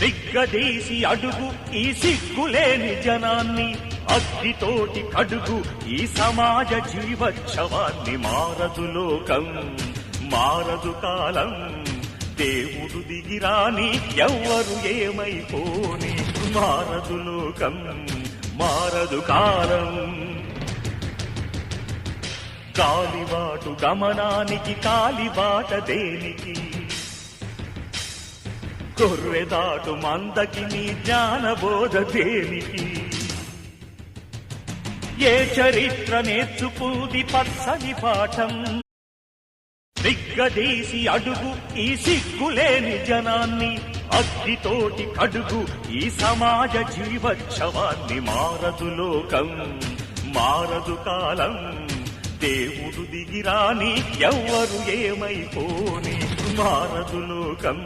నిగ్గదీసి అడుగు ఈ సిగ్గులేని జనాన్ని, అగ్నితోటి కడుగు ఈ సమాజ జీవోత్సవాన్ని. మారదు లోకం, మారదు కాలం, దేవుడు దిగిరాని ఎవ్వరు ఏమైపోని. మారదు లోకం, మారదు కాలం. కాలిబాటు గమనానికి కాలిబాట దేనికి, కొర్రెదాటు మందకి నీ జ్ఞానబోధ దేనికి. ఏ చరిత్ర నేర్చుకుంది పచ్చని పాఠం, నిగ్గదీసి అడుగు ఈ సిగ్గులేని జనాన్ని, అగ్నితోటి కడుగు ఈ సమాజ జీవోత్సవాన్ని. మారదు లోకం, మారదు కాలం, దేవుడు దిగిరాని ఎవ్వరు ఏమైపోని. మారదు లోకం.